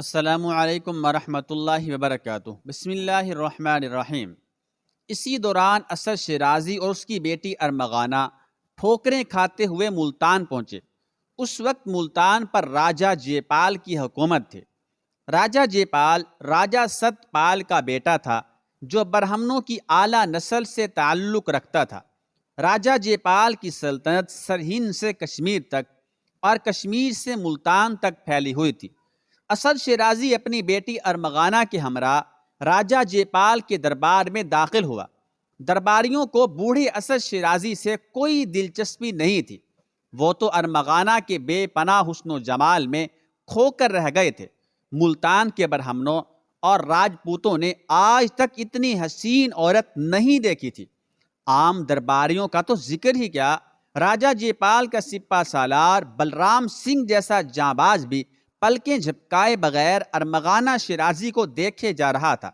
السلام علیکم ورحمۃ اللہ وبرکاتہ۔ بسم اللہ الرحمن الرحیم۔ اسی دوران اسد شیرازی اور اس کی بیٹی ارمغانہ ٹھوکریں کھاتے ہوئے ملتان پہنچے۔ اس وقت ملتان پر راجہ جے پال کی حکومت تھی۔ راجہ جے پال راجہ ست پال کا بیٹا تھا جو برہمنوں کی اعلیٰ نسل سے تعلق رکھتا تھا۔ راجہ جے پال کی سلطنت سرہند سے کشمیر تک اور کشمیر سے ملتان تک پھیلی ہوئی تھی۔ اسد شیرازی اپنی بیٹی ارمغانہ کے ہمراہ راجہ جے پال کے دربار میں داخل ہوا۔ درباریوں کو بوڑھے اسد شیرازی سے کوئی دلچسپی نہیں تھی۔ وہ تو ارمغانہ کے بے پناہ حسن و جمال میں کھو کر رہ گئے تھے۔ ملتان کے برہمنوں اور راجپوتوں نے آج تک اتنی حسین عورت نہیں دیکھی تھی۔ عام درباریوں کا تو ذکر ہی کیا، راجہ جے پال کا سپہ سالار بلرام سنگھ جیسا جانباز بھی پلکیں جھپکائے بغیر ارمغانہ شیرازی کو دیکھے جا رہا تھا۔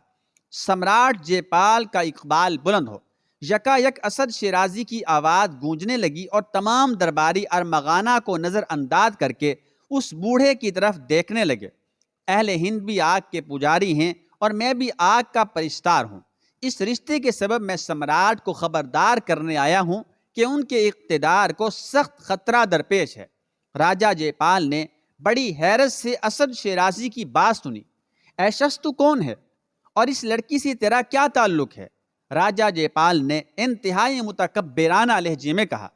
سمراٹ جے پال کا اقبال بلند ہو، یکا یک اسد شیرازی کی آواز گونجنے لگی اور تمام درباری ارمغانہ کو نظر انداز کر کے اس بوڑھے کی طرف دیکھنے لگے۔ اہل ہند بھی آگ کے پجاری ہیں اور میں بھی آگ کا پرستار ہوں۔ اس رشتے کے سبب میں سمراٹ کو خبردار کرنے آیا ہوں کہ ان کے اقتدار کو سخت خطرہ درپیش ہے۔ راجہ جے پال نے بڑی حیرت سے اسد شیرازی کی بات سنی۔ اے شخص، تو کون ہے اور اس لڑکی سے تیرا کیا تعلق ہے؟ راجہ جے پال نے انتہائی متکبرانہ لہجے میں کہا۔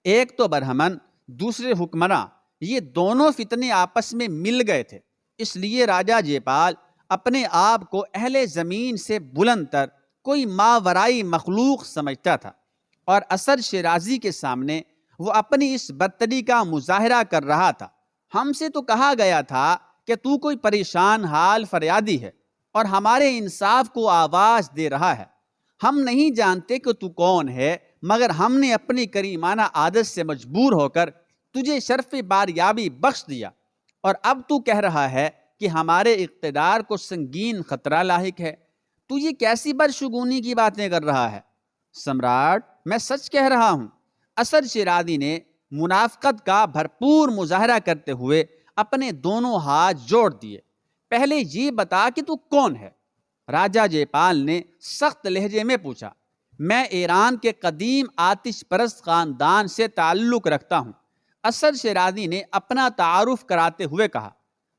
ایک تو برہمن، دوسرے حکمراں، یہ دونوں فتنے آپس میں مل گئے تھے۔ اس لیے راجہ جے پال اپنے آپ کو اہل زمین سے بلند تر کوئی ماورائی مخلوق سمجھتا تھا، اور اسد شیرازی کے سامنے وہ اپنی اس برتری کا مظاہرہ کر رہا تھا۔ ہم سے تو کہا گیا تھا کہ تو کوئی پریشان حال فریادی ہے اور ہمارے انصاف کو آواز دے رہا ہے۔ ہم نہیں جانتے کہ تو کون ہے، مگر ہم نے اپنی کریمانہ عادت سے مجبور ہو کر تجھے شرف باریابی بخش دیا، اور اب تو کہہ رہا ہے کہ ہمارے اقتدار کو سنگین خطرہ لاحق ہے۔ تو یہ کیسی بدشگونی کی باتیں کر رہا ہے؟ سمراٹ، میں سچ کہہ رہا ہوں۔ اسد شیرازی نے منافقت کا بھرپور مظاہرہ کرتے ہوئے اپنے دونوں ہاتھ جوڑ دیے۔ پہلے یہ بتا کہ تو کون ہے؟ راجہ جے پال نے سخت لہجے میں پوچھا۔ میں ایران کے قدیم آتش پرست خاندان سے تعلق رکھتا ہوں، اسد شیرازی نے اپنا تعارف کراتے ہوئے کہا۔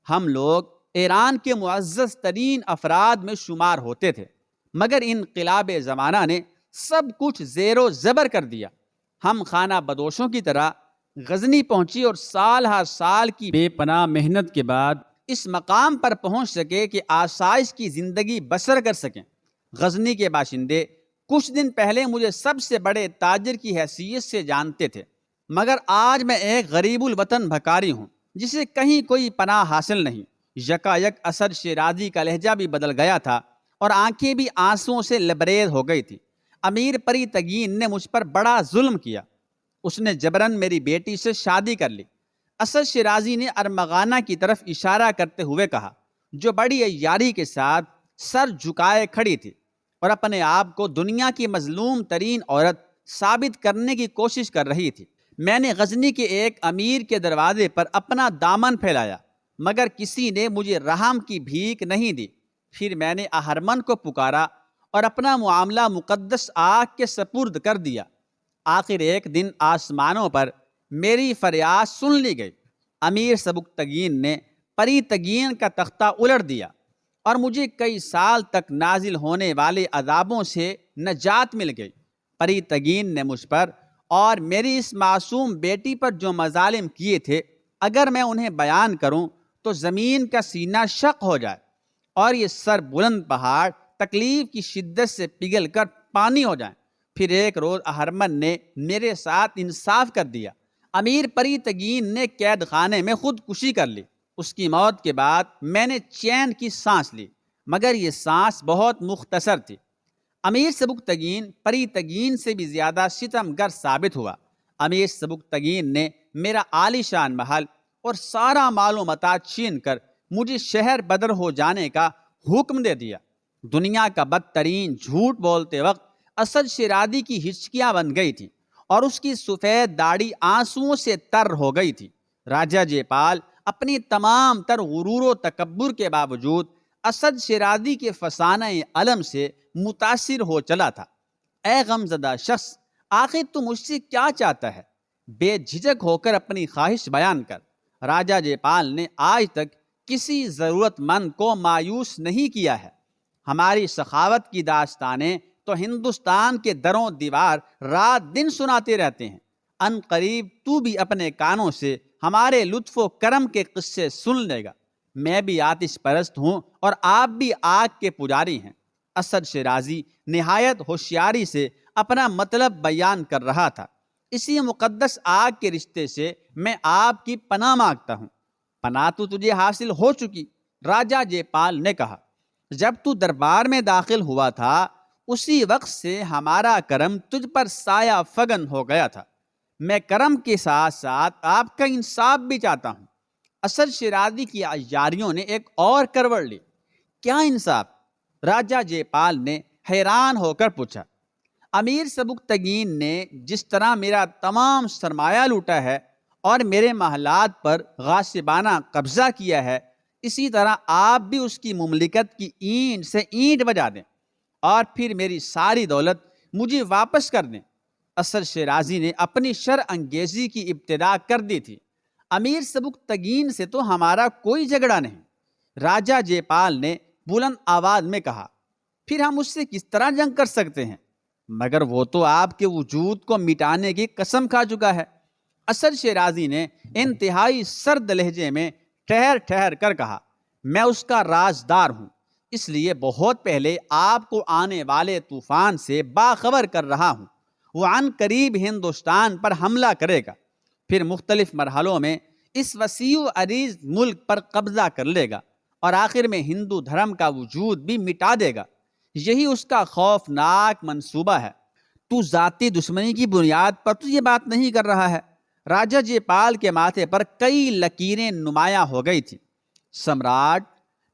ہم لوگ ایران کے معزز ترین افراد میں شمار ہوتے تھے، مگر انقلاب زمانہ نے سب کچھ زیر و زبر کر دیا۔ ہم خانہ بدوشوں کی طرح غزنی پہنچی اور سال ہر سال کی بے پناہ محنت کے بعد اس مقام پر پہنچ سکے کہ آسائش کی زندگی بسر کر سکیں۔ غزنی کے باشندے کچھ دن پہلے مجھے سب سے بڑے تاجر کی حیثیت سے جانتے تھے، مگر آج میں ایک غریب الوطن بھکاری ہوں جسے کہیں کوئی پناہ حاصل نہیں۔ یکا یک اسد شیرازی کا لہجہ بھی بدل گیا تھا اور آنکھیں بھی آنسوؤں سے لبریز ہو گئی تھی۔ امیر پری تگین نے مجھ پر بڑا ظلم کیا۔ اس نے جبراً میری بیٹی سے شادی کر لی۔ اسد شیرازی نے ارمغانہ کی طرف اشارہ کرتے ہوئے کہا، جو بڑی عیاری کے ساتھ سر جھکائے کھڑی تھی اور اپنے آپ کو دنیا کی مظلوم ترین عورت ثابت کرنے کی کوشش کر رہی تھی۔ میں نے غزنی کے ایک امیر کے دروازے پر اپنا دامن پھیلایا، مگر کسی نے مجھے رحم کی بھیک نہیں دی۔ پھر میں نے اہرمن کو پکارا اور اپنا معاملہ مقدس آگ کے سپرد کر دیا۔ آخر ایک دن آسمانوں پر میری فریاد سن لی گئی۔ امیر سبکتگین نے پری تگین کا تختہ الٹ دیا اور مجھے کئی سال تک نازل ہونے والے عذابوں سے نجات مل گئی۔ پری تگین نے مجھ پر اور میری اس معصوم بیٹی پر جو مظالم کیے تھے، اگر میں انہیں بیان کروں تو زمین کا سینہ شق ہو جائے اور یہ سر بلند پہاڑ تکلیف کی شدت سے پگھل کر پانی ہو جائیں۔ پھر ایک روز اہرمن نے میرے ساتھ انصاف کر دیا۔ امیر پری تگین نے قید خانے میں خودکشی کر لی۔ اس کی موت کے بعد میں نے چین کی سانس لی، مگر یہ سانس بہت مختصر تھی۔ امیر سبکتگین پری تگین سے بھی زیادہ ستم گر ثابت ہوا۔ امیر سبکتگین نے میرا عالی شان محل اور سارا مال و متاع چھین کر مجھے شہر بدر ہو جانے کا حکم دے دیا۔ دنیا کا بدترین جھوٹ بولتے وقت اسد شیرازی کی ہچکیاں بن گئی تھیں اور اس کی سفید داڑھی آنسوؤں سے تر ہو گئی تھی۔ راجہ جے پال اپنی تمام تر غرور و تکبر کے باوجود اسد شیرازی کے فسانہ علم سے متاثر ہو چلا تھا۔ اے غمزدہ شخص، آخر تو مجھ سے کیا چاہتا ہے؟ بے جھجک ہو کر اپنی خواہش بیان کر۔ راجہ جے پال نے آج تک کسی ضرورت مند کو مایوس نہیں کیا ہے۔ ہماری سخاوت کی داستانیں تو ہندوستان کے دروں دیوار رات دن سناتے رہتے ہیں۔ ان قریب تو بھی اپنے کانوں سے ہمارے لطف و کرم کے قصے سن لے گا۔ میں بھی آتش پرست ہوں اور آپ بھی آگ کے پجاری ہیں۔ اسد شیرازی نہایت ہوشیاری سے اپنا مطلب بیان کر رہا تھا۔ اسی مقدس آگ کے رشتے سے میں آپ کی پناہ مانگتا ہوں۔ پناہ تو تجھے حاصل ہو چکی، راجہ جے پال نے کہا۔ جب تو دربار میں داخل ہوا تھا اسی وقت سے ہمارا کرم تجھ پر سایہ فگن ہو گیا تھا۔ میں کرم کے ساتھ ساتھ آپ کا انصاف بھی چاہتا ہوں۔ اسد شیرازی کی عیاریوں نے ایک اور کروڑ لی۔ کیا انصاف؟ راجہ جے پال نے حیران ہو کر پوچھا۔ امیر سبکتگین نے جس طرح میرا تمام سرمایہ لوٹا ہے اور میرے محلات پر غاصبانہ قبضہ کیا ہے، اسی طرح آپ بھی اس کی مملکت کی اینٹ سے اینٹ بجا دیں اور پھر میری ساری دولت مجھے واپس کر دیں۔ اسد شیرازی نے اپنی شر انگیزی کی ابتدا کر دی تھی۔ امیر سبکتگین سے تو ہمارا کوئی جھگڑا نہیں، راجہ جے پال نے بلند آواز میں کہا۔ پھر ہم اس سے کس طرح جنگ کر سکتے ہیں؟ مگر وہ تو آپ کے وجود کو مٹانے کی قسم کھا چکا ہے۔ اسد شیرازی نے انتہائی سرد لہجے میں ٹھہر ٹھہر کر کہا، میں اس کا رازدار ہوں، اس لیے بہت پہلے آپ کو آنے والے طوفان سے باخبر کر رہا ہوں۔ وہ عن قریب ہندوستان پر حملہ کرے گا، پھر مختلف مرحلوں میں اس وسیع و عریض ملک پر قبضہ کر لے گا اور آخر میں ہندو دھرم کا وجود بھی مٹا دے گا۔ یہی اس کا خوفناک منصوبہ ہے۔ تو ذاتی دشمنی کی بنیاد پر تو یہ بات نہیں کر رہا ہے۔ راجہ جے پال کے ماتھے پر کئی لکیریں نمایاں ہو گئی تھیں۔ سمراٹ،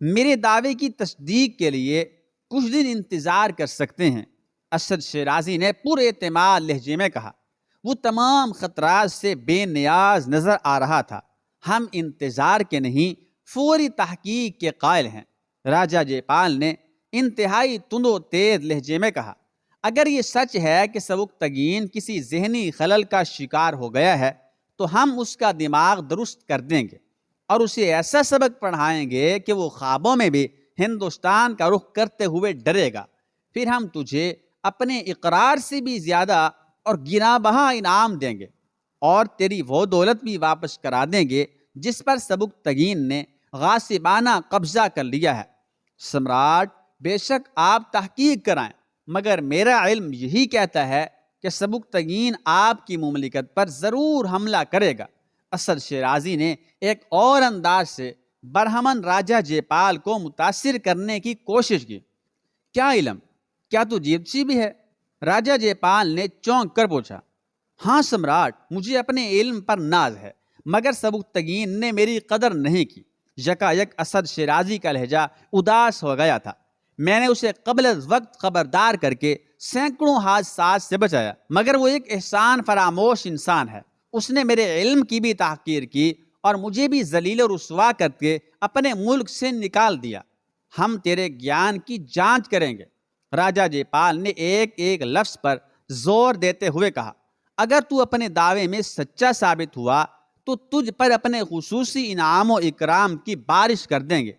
میرے دعوے کی تصدیق کے لیے کچھ دن انتظار کر سکتے ہیں، اسد شیرازی نے پر اعتماد لہجے میں کہا۔ وہ تمام خطرات سے بے نیاز نظر آ رہا تھا۔ ہم انتظار کے نہیں، فوری تحقیق کے قائل ہیں، راجہ جے پال نے انتہائی تند و تیز لہجے میں کہا۔ اگر یہ سچ ہے کہ سبکتگین کسی ذہنی خلل کا شکار ہو گیا ہے تو ہم اس کا دماغ درست کر دیں گے اور اسے ایسا سبق پڑھائیں گے کہ وہ خوابوں میں بھی ہندوستان کا رخ کرتے ہوئے ڈرے گا۔ پھر ہم تجھے اپنے اقرار سے بھی زیادہ اور گنا بہا انعام دیں گے اور تیری وہ دولت بھی واپس کرا دیں گے جس پر سبکتگین نے غاصبانہ قبضہ کر لیا ہے۔ سمراٹ، بے شک آپ تحقیق کرائیں، مگر میرا علم یہی کہتا ہے کہ سبکتگین آپ کی مملکت پر ضرور حملہ کرے گا۔ اسد شیرازی نے ایک اور انداز سے برہمن راجہ جے پال کو متاثر کرنے کی کوشش کی۔ کیا علم؟ کیا تو جیپسی بھی ہے؟ راجہ جے پال نے چونک کر پوچھا۔ ہاں سمراٹ، مجھے اپنے علم پر ناز ہے، مگر سبکتگین نے میری قدر نہیں کی۔ یکا یک اسد شیرازی کا لہجہ اداس ہو گیا تھا۔ میں نے اسے قبل از وقت خبردار کر کے سینکڑوں حادثات سے بچایا، مگر وہ ایک احسان فراموش انسان ہے۔ اس نے میرے علم کی بھی تحقیر کی اور مجھے بھی ذلیل و رسوا کر کے اپنے ملک سے نکال دیا۔ ہم تیرے گیان کی جانچ کریں گے، راجہ جے پال نے ایک ایک لفظ پر زور دیتے ہوئے کہا۔ اگر تو اپنے دعوے میں سچا ثابت ہوا تو تجھ پر اپنے خصوصی انعام و اکرام کی بارش کر دیں گے۔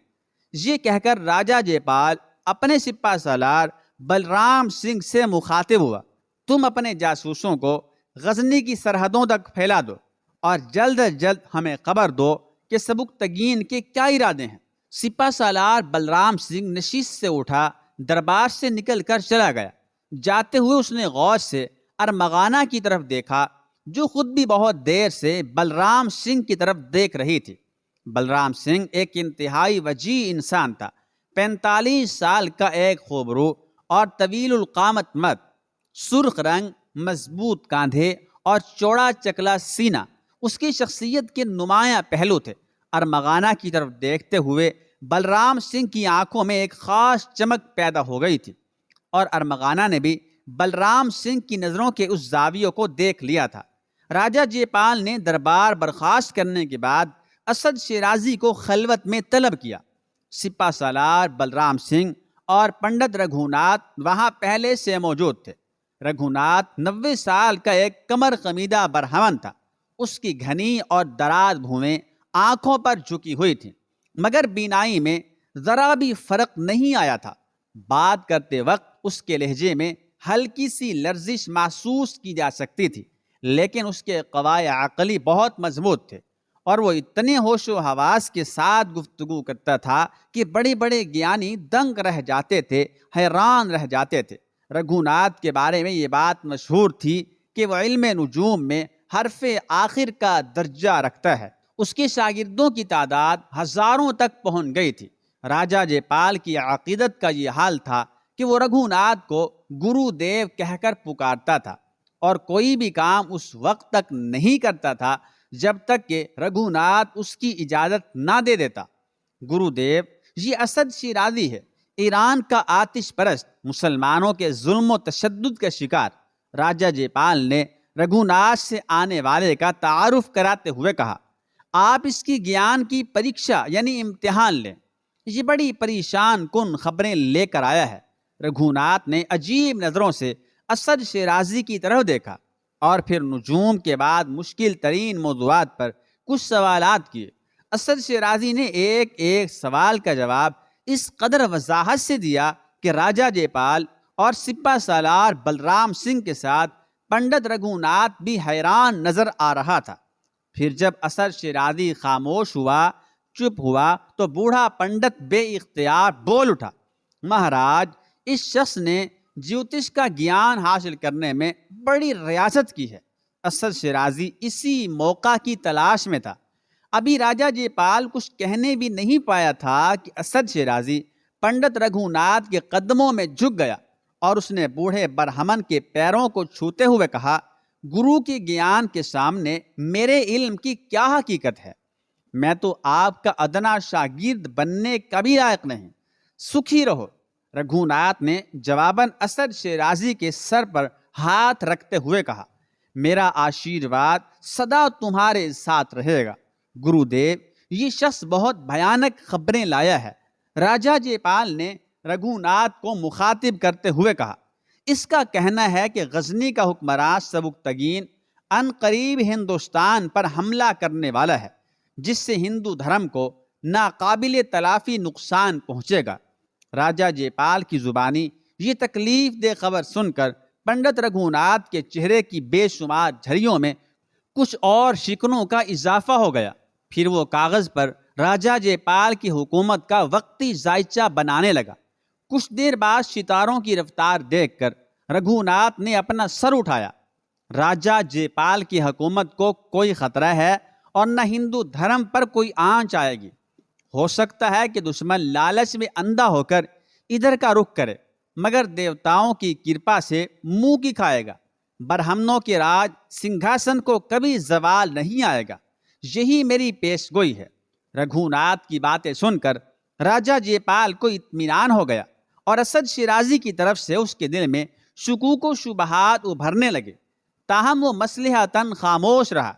یہ کہہ کر راجہ جے پال اپنے سپہ سالار بلرام سنگھ سے مخاطب ہوا۔ تم اپنے جاسوسوں کو غزنی کی سرحدوں تک پھیلا دو اور جلد از جلد ہمیں خبر دو کہ سبکتگین کے کیا ارادے ہیں۔ سپہ سالار بلرام سنگھ نشست سے اٹھا، دربار سے نکل کر چلا گیا۔ جاتے ہوئے اس نے غور سے ارمغانہ کی طرف دیکھا، جو خود بھی بہت دیر سے بلرام سنگھ کی طرف دیکھ رہی تھی۔ بلرام سنگھ ایک انتہائی وجیح انسان تھا۔ 45 سال کا ایک خوبرو اور طویل القامت مرد، سرخ رنگ، مضبوط کاندھے اور چوڑا چکلا سینہ اس کی شخصیت کے نمایاں پہلو تھے۔ ارمغانہ کی طرف دیکھتے ہوئے بلرام سنگھ کی آنکھوں میں ایک خاص چمک پیدا ہو گئی تھی اور ارمغانہ نے بھی بلرام سنگھ کی نظروں کے اس زاویے کو دیکھ لیا تھا۔ راجہ جے پال نے دربار برخاست کرنے کے بعد اسد شیرازی کو خلوت میں طلب کیا۔ سپہ سالار بلرام سنگھ اور پنڈت رگھوناتھ وہاں پہلے سے موجود تھے۔ رگھوناتھ 90 سال کا ایک کمر خمیدہ برہمن تھا۔ اس کی گھنی اور دراز بھویں آنکھوں پر جھکی ہوئی تھیں، مگر بینائی میں ذرا بھی فرق نہیں آیا تھا۔ بات کرتے وقت اس کے لہجے میں ہلکی سی لرزش محسوس کی جا سکتی تھی، لیکن اس کے قوائے عقلی بہت مضبوط تھے اور وہ اتنے ہوش و حواس کے ساتھ گفتگو کرتا تھا کہ بڑے بڑے گیانی دنگ رہ جاتے تھے، حیران رہ جاتے تھے۔ رگھوناتھ کے بارے میں یہ بات مشہور تھی کہ وہ علم نجوم میں حرف آخر کا درجہ رکھتا ہے۔ اس کے شاگردوں کی تعداد ہزاروں تک پہنچ گئی تھی۔ راجہ جے پال کی عقیدت کا یہ حال تھا کہ وہ رگھوناتھ کو گرو دیو کہہ کر پکارتا تھا اور کوئی بھی کام اس وقت تک نہیں کرتا تھا جب تک کہ رگھوناتھ اس کی اجازت نہ دے دیتا۔ گرو دیو یہ اسد شیرازی ہے، ایران کا آتش پرست، مسلمانوں کے ظلم و تشدد کا شکار۔ راجہ جے پال نے رگھوناتھ سے آنے والے کا تعارف کراتے ہوئے کہا، آپ اس کی گیان کی پریکشا یعنی امتحان لیں، یہ بڑی پریشان کن خبریں لے کر آیا ہے۔ رگھوناتھ نے عجیب نظروں سے اسد شیرازی کی طرف دیکھا اور پھر نجوم کے بعد مشکل ترین موضوعات پر کچھ سوالات کیے۔ اسد شیرازی نے ایک ایک سوال کا جواب اس قدر وضاحت سے دیا کہ راجہ جے پال اور سپہ سالار بلرام سنگھ کے ساتھ پنڈت رگھوناتھ بھی حیران نظر آ رہا تھا۔ پھر جب اسد شیرازی خاموش ہوا، چپ ہوا، تو بوڑھا پنڈت بے اختیار بول اٹھا، مہاراج، اس شخص نے جیوتش کا گیان حاصل کرنے میں بڑی ریاست کی ہے۔ اسد شیرازی اسی موقع کی تلاش میں تھا۔ ابھی راجہ جے پال کچھ کہنے بھی نہیں پایا تھا کہ اسد شیرازی پنڈت رگھوناتھ کے قدموں میں جھک گیا اور اس نے بوڑھے برہمن کے پیروں کو چھوتے ہوئے کہا، گرو کے گیان کے سامنے میرے علم کی کیا حقیقت ہے؟ میں تو آپ کا ادنا شاگرد بننے کا بھی لائق نہیں، سکھی رہو۔ رگھوناتھ نے جواباً اسد شیرازی کے سر پر ہاتھ رکھتے ہوئے کہا، میرا آشیرواد سدا تمہارے ساتھ رہے گا۔ گرو دیو، یہ شخص بہت بھیانک خبریں لایا ہے۔ راجہ جے پال نے رگھوناتھ کو مخاطب کرتے ہوئے کہا، اس کا کہنا ہے کہ غزنی کا حکمران سبکتگین ان قریب ہندوستان پر حملہ کرنے والا ہے، جس سے ہندو دھرم کو ناقابل تلافی نقصان پہنچے گا۔ راجہ جے پال کی زبانی یہ تکلیف دہ خبر سن کر پنڈت رگھوناتھ کے چہرے کی بے شمار جھریوں میں کچھ اور شکنوں کا اضافہ ہو گیا۔ پھر وہ کاغذ پر راجہ جے پال کی حکومت کا وقتی ذائچہ بنانے لگا۔ کچھ دیر بعد ستاروں کی رفتار دیکھ کر رگھوناتھ نے اپنا سر اٹھایا۔ راجہ جے پال کی حکومت کو کوئی خطرہ ہے اور نہ ہندو دھرم پر کوئی آنچ آئے گی۔ ہو سکتا ہے کہ دشمن لالچ میں اندھا ہو کر ادھر کا رخ کرے، مگر دیوتاؤں کی کرپا سے منہ کی کھائے گا۔ برہمنوں کے راج سنگھاسن کو کبھی زوال نہیں آئے گا، یہی میری پیش گوئی ہے۔ رگھوناتھ کی باتیں سن کر راجہ جے پال کو اطمینان ہو گیا اور اسد شیرازی کی طرف سے اس کے دل میں شکوک و شبہات ابھرنے لگے، تاہم وہ مصلحتاً خاموش رہا۔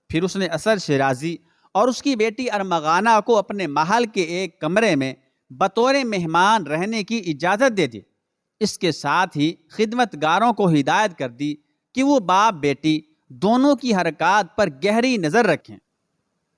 پھر اس نے اسد شیرازی اور اس کی بیٹی ارمغانہ کو اپنے محل کے ایک کمرے میں بطور مہمان رہنے کی اجازت دے دی۔ اس کے ساتھ ہی خدمت گاروں کو ہدایت کر دی کہ وہ باپ بیٹی دونوں کی حرکات پر گہری نظر رکھیں۔